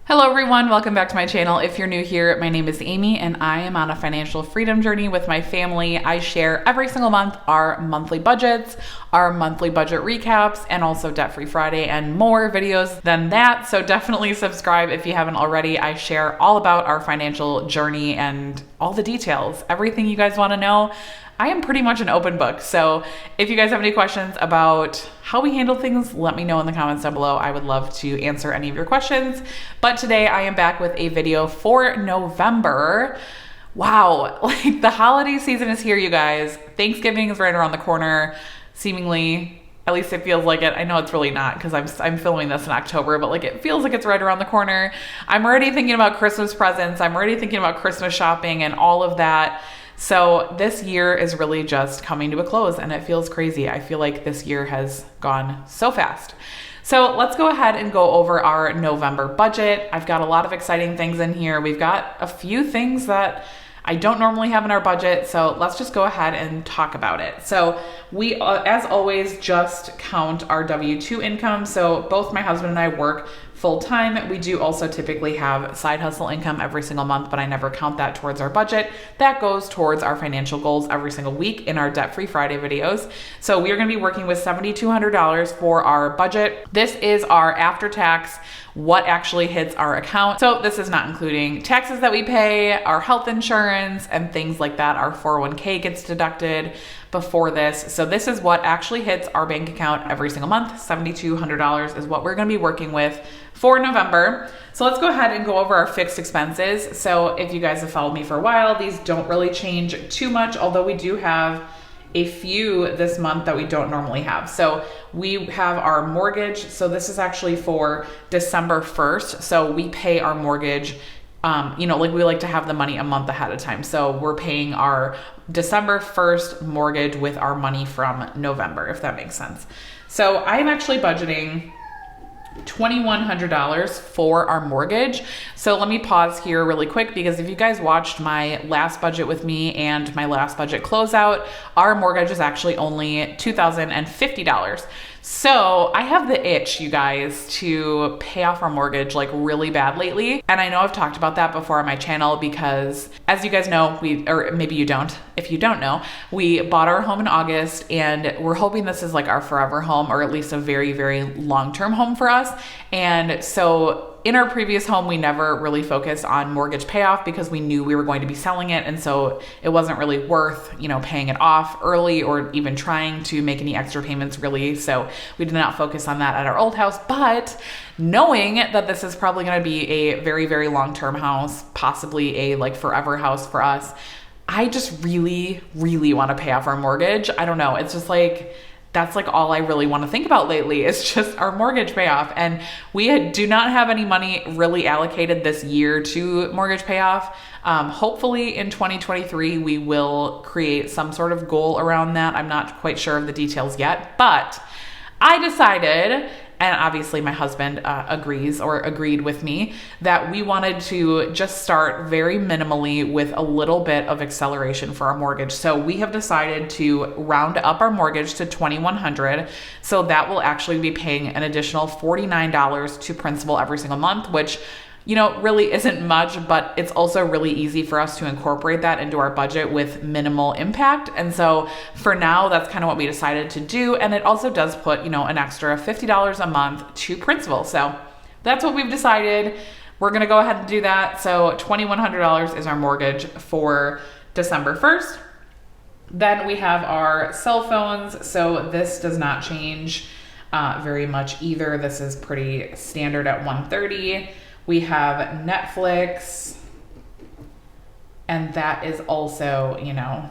Hello everyone, welcome back to my channel. If you're new here, my name is Amy and I am on a financial freedom journey with my family. I share every single month our monthly budgets, our monthly budget recaps, and also Debt-Free Friday and more videos than that. So definitely subscribe if you haven't already. I share all about our financial journey and all the details, everything you guys want to know. I am pretty much an open book. So if you guys have any questions about how we handle things, let me know in the comments down below. I would love to answer any of your questions. But today I am back with a video for November. Wow, like the holiday season is here, you guys. Thanksgiving is right around the corner, seemingly. At least it feels like it. I know it's really not because I'm filming this in October, but like it feels like it's right around the corner. I'm already thinking about Christmas presents. I'm already thinking about Christmas shopping and all of that. So this year is really just coming to a close and it feels crazy. I feel like this year has gone so fast. So let's go ahead and go over our November budget. I've got a lot of exciting things in here. We've got a few things that I don't normally have in our budget, so let's just go ahead and talk about it. So we, as always, just count our W-2 income. So both my husband and I work full-time. We do also typically have side hustle income every single month, but I never count that towards our budget. That goes towards our financial goals every single week in our Debt-Free Friday videos. So we are gonna be working with $7,200 for our budget. This is our after-tax, what actually hits our account. So this is not including taxes that we pay, our health insurance, and things like that. Our 401k gets deducted before this. So this is what actually hits our bank account every single month. $7,200 is what we're gonna be working with for November. So let's go ahead and go over our fixed expenses. So if you guys have followed me for a while, these don't really change too much, although we do have a few this month that we don't normally have. So we have our mortgage. So this is actually for December 1st. So we pay our mortgage, like we like to have the money a month ahead of time. So we're paying our December 1st mortgage with our money from November, if that makes sense. So I'm actually budgeting $2,100 for our mortgage. So let me pause here really quick because if you guys watched my last budget with me and my last budget closeout, our mortgage is actually only $2,050. So I have the itch, you guys, to pay off our mortgage like really bad lately. And I know I've talked about that before on my channel because as you guys know, or maybe you don't, if you don't know, we bought our home in August and we're hoping this is like our forever home or at least a very, very long-term home for us. And so in our previous home, we never really focused on mortgage payoff because we knew we were going to be selling it. And so it wasn't really worth, paying it off early or even trying to make any extra payments really. So we did not focus on that at our old house, but knowing that this is probably going to be a very, very long-term house, possibly a like forever house for us, I just really, really want to pay off our mortgage. I don't know. It's just like, that's like all I really want to think about lately is just our mortgage payoff. And we do not have any money really allocated this year to mortgage payoff. Hopefully in 2023, we will create some sort of goal around that. I'm not quite sure of the details yet, but I decided, and obviously my husband agreed with me, that we wanted to just start very minimally with a little bit of acceleration for our mortgage. So we have decided to round up our mortgage to $2,100. So that will actually be paying an additional $49 to principal every single month, which really isn't much, but it's also really easy for us to incorporate that into our budget with minimal impact. And so for now, that's kind of what we decided to do. And it also does put, an extra $50 a month to principal. So that's what we've decided. We're going to go ahead and do that. So $2,100 is our mortgage for December 1st. Then we have our cell phones. So this does not change very much either. This is pretty standard at $130. We have Netflix, and that is also,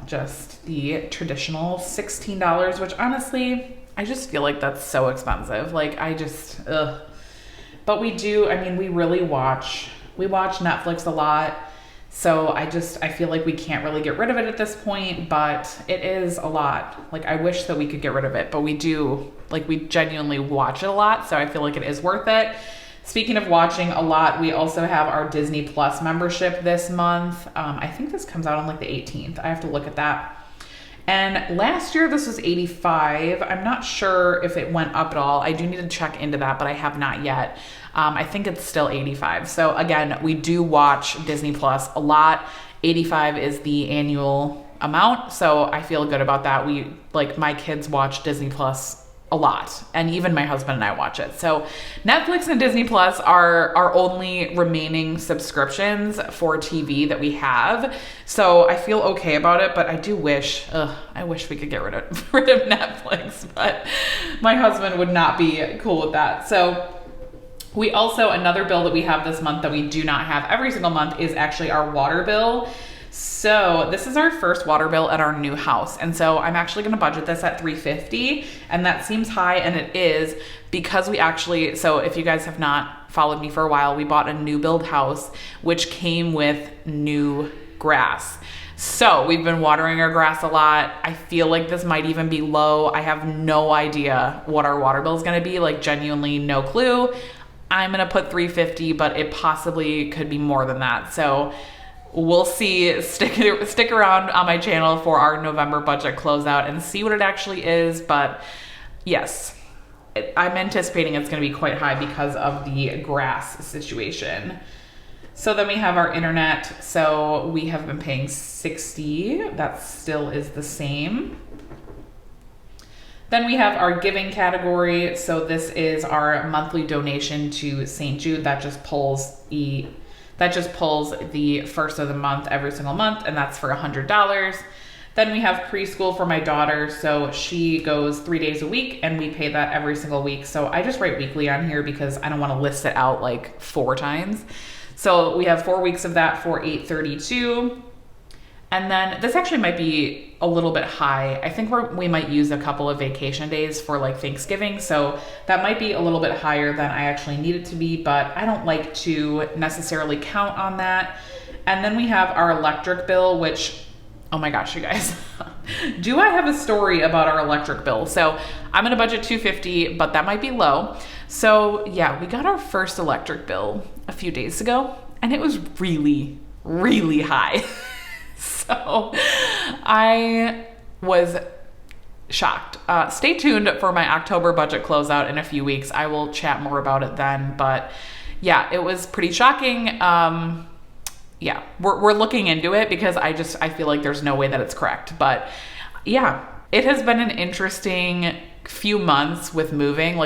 just the traditional $16, which honestly, I just feel like that's so expensive. Like But we really watch Netflix a lot. So I feel like we can't really get rid of it at this point, but it is a lot. Like I wish that we could get rid of it, but we do, we genuinely watch it a lot. So I feel like it is worth it. Speaking of watching a lot, we also have our Disney Plus membership this month. I think this comes out on the 18th. I have to look at that. And last year this was $85. I'm not sure if it went up at all. I do need to check into that, but I have not yet. I think it's still $85. So again, we do watch Disney Plus a lot. $85 is the annual amount. So I feel good about that. My kids watch Disney Plus a lot, and even my husband and I watch it. So Netflix and Disney Plus are our only remaining subscriptions for TV that we have. So I feel okay about it, but I do wish, I wish we could get rid of Netflix, but my husband would not be cool with that. So we also, another bill that we have this month that we do not have every single month is actually our water bill. So this is our first water bill at our new house. And so I'm actually going to budget this at $350, and that seems high, and it is because so if you guys have not followed me for a while, we bought a new build house, which came with new grass. So we've been watering our grass a lot. I feel like this might even be low. I have no idea what our water bill is going to be, like genuinely no clue. I'm going to put $350, but it possibly could be more than that. So we'll see. Stick around on my channel for our November budget closeout and see what it actually is. But yes, I'm anticipating it's going to be quite high because of the grass situation. So then we have our internet. So we have been paying $60. That still is the same. Then we have our giving category. So this is our monthly donation to St. Jude. That just pulls the first of the month every single month, and that's for $100. Then we have preschool for my daughter. So she goes 3 days a week, and we pay that every single week. So I just write weekly on here because I don't want to list it out like 4 times. So we have 4 weeks of that for $832. And then this actually might be a little bit high. I think we might use a couple of vacation days for like Thanksgiving. So that might be a little bit higher than I actually need it to be, but I don't like to necessarily count on that. And then we have our electric bill, which, oh my gosh, you guys, do I have a story about our electric bill? So I'm going to budget $250, but that might be low. So yeah, we got our first electric bill a few days ago, and it was really, really high. So I was shocked. Stay tuned for my October budget closeout in a few weeks. I will chat more about it then, but yeah, it was pretty shocking. Yeah, we're looking into it because I feel like there's no way that it's correct, but yeah, it has been an interesting few months with moving.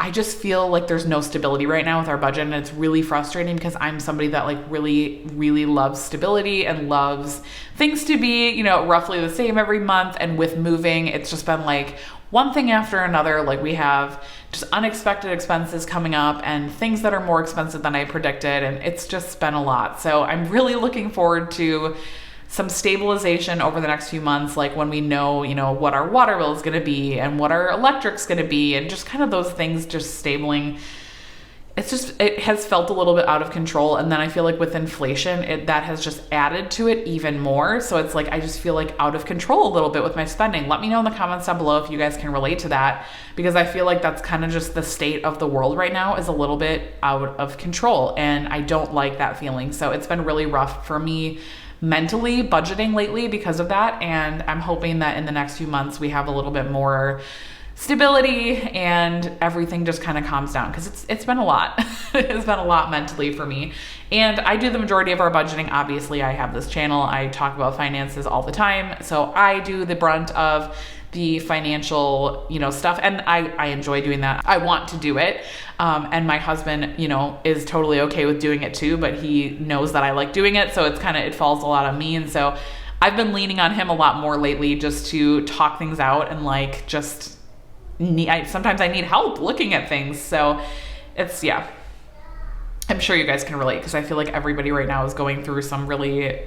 I just feel like there's no stability right now with our budget, and it's really frustrating because I'm somebody that like really, really loves stability and loves things to be, roughly the same every month. And with moving, it's just been like one thing after another. Like we have just unexpected expenses coming up and things that are more expensive than I predicted. And it's just been a lot. So I'm really looking forward to some stabilization over the next few months, like when we know, what our water bill is going to be and what our electric's going to be, and just kind of those things just stabling. It has felt a little bit out of control. And then I feel like with inflation, that has just added to it even more. So it's like, I just feel like out of control a little bit with my spending. Let me know in the comments down below if you guys can relate to that, because I feel like that's kind of just the state of the world right now, is a little bit out of control. And I don't like that feeling. So it's been really rough for me mentally budgeting lately because of that. And I'm hoping that in the next few months we have a little bit more stability and everything just kind of calms down, because it's been a lot. It's been a lot mentally for me. And I do the majority of our budgeting. Obviously, I have this channel. I talk about finances all the time. So I do the brunt of the financial, stuff. And I enjoy doing that. I want to do it. And my husband, is totally okay with doing it too, but he knows that I like doing it. So it falls a lot on me. And so I've been leaning on him a lot more lately just to talk things out and sometimes I need help looking at things. So I'm sure you guys can relate, because I feel like everybody right now is going through some really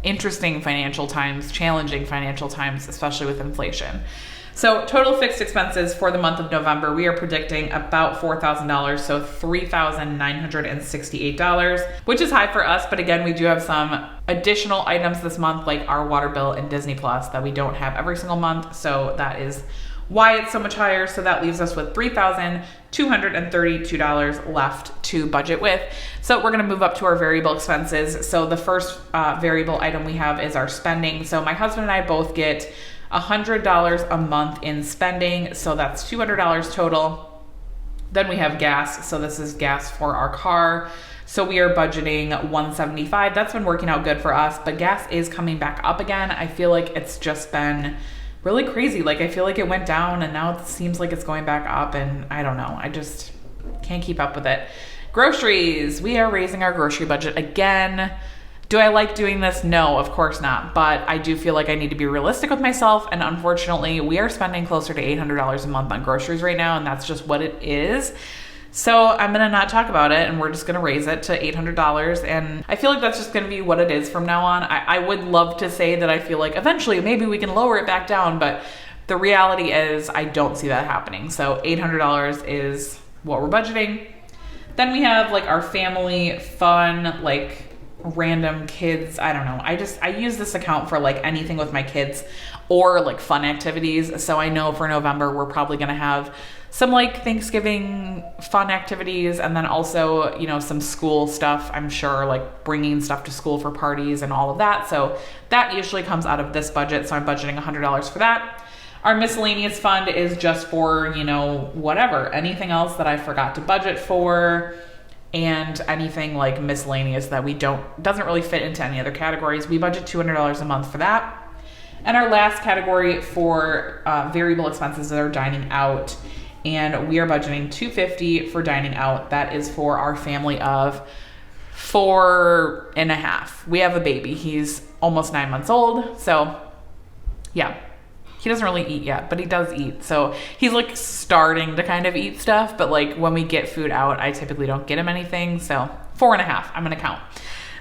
interesting financial times, challenging financial times, especially with inflation. So total fixed expenses for the month of November, we are predicting about $4,000, so $3,968, which is high for us. But again, we do have some additional items this month, like our water bill and Disney Plus, that we don't have every single month. So that is why it's so much higher. So that leaves us with $3,232 left to budget with. So we're gonna move up to our variable expenses. So the first variable item we have is our spending. So my husband and I both get $100 a month in spending. So that's $200 total. Then we have gas. So this is gas for our car. So we are budgeting $175. That's been working out good for us, but gas is coming back up again. I feel like it's just been really crazy. Like I feel like it went down and now it seems like it's going back up, and I don't know. I just can't keep up with it. Groceries. We are raising our grocery budget again. Do I like doing this? No, of course not. But I do feel like I need to be realistic with myself. And unfortunately, we are spending closer to $800 a month on groceries right now. And that's just what it is. So I'm going to not talk about it, and we're just going to raise it to $800. And I feel like that's just going to be what it is from now on. I would love to say that I feel like eventually maybe we can lower it back down, but the reality is I don't see that happening. So $800 is what we're budgeting. Then we have like our family fun, like random kids. I don't know. I use this account for like anything with my kids or like fun activities. So I know for November, we're probably going to have some like Thanksgiving fun activities, and then also, you know, some school stuff, I'm sure, like bringing stuff to school for parties and all of that. So that usually comes out of this budget. So I'm budgeting $100 for that. Our miscellaneous fund is just for, you know, whatever, anything else that I forgot to budget for, and anything like miscellaneous that doesn't really fit into any other categories. We budget $200 a month for that. And our last category for variable expenses is our dining out. And we are budgeting $250 for dining out. That is for our family of 4.5. We have a baby. He's almost 9 months old. So yeah, he doesn't really eat yet, but he does eat. So he's like starting to kind of eat stuff, but like when we get food out, I typically don't get him anything. So 4.5, I'm gonna count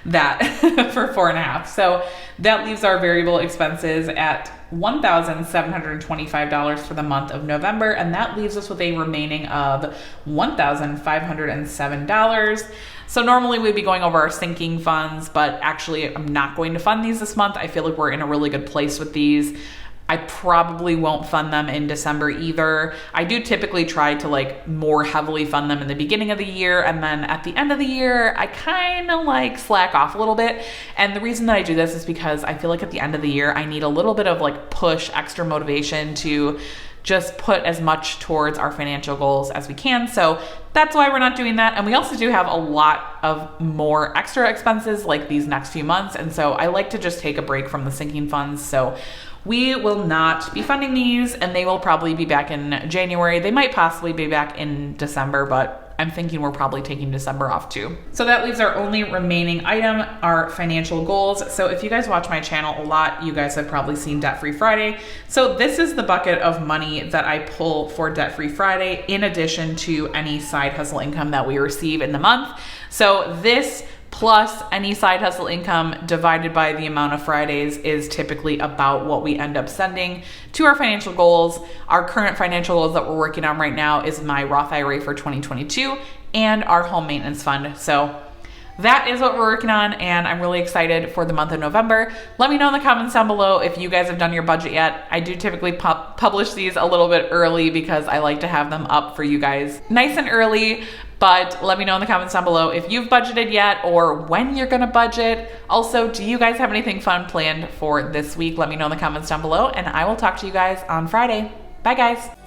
that for 4.5. So that leaves our variable expenses at $1,725 for the month of November, and that leaves us with a remaining of $1,507. So normally we'd be going over our sinking funds, but actually I'm not going to fund these this month. I feel like we're in a really good place with these. I probably won't fund them in December either. I do typically try to like more heavily fund them in the beginning of the year, and then at the end of the year, I kind of like slack off a little bit. And the reason that I do this is because I feel like at the end of the year, I need a little bit of like push, extra motivation to just put as much towards our financial goals as we can. So that's why we're not doing that. And we also do have a lot of more extra expenses like these next few months. And so I like to just take a break from the sinking funds. So we will not be funding these, and they will probably be back in January. They might possibly be back in December, but I'm thinking we're probably taking December off too. So that leaves our only remaining item, our financial goals. So if you guys watch my channel a lot, you guys have probably seen Debt Free Friday. So this is the bucket of money that I pull for Debt Free Friday, in addition to any side hustle income that we receive in the month. So this plus any side hustle income divided by the amount of Fridays is typically about what we end up sending to our financial goals. Our current financial goals that we're working on right now is my Roth IRA for 2022 and our home maintenance fund. So that is what we're working on, and I'm really excited for the month of November. Let me know in the comments down below if you guys have done your budget yet. I do typically publish these a little bit early because I like to have them up for you guys nice and early. But let me know in the comments down below if you've budgeted yet or when you're gonna budget. Also, do you guys have anything fun planned for this week? Let me know in the comments down below, and I will talk to you guys on Friday. Bye guys.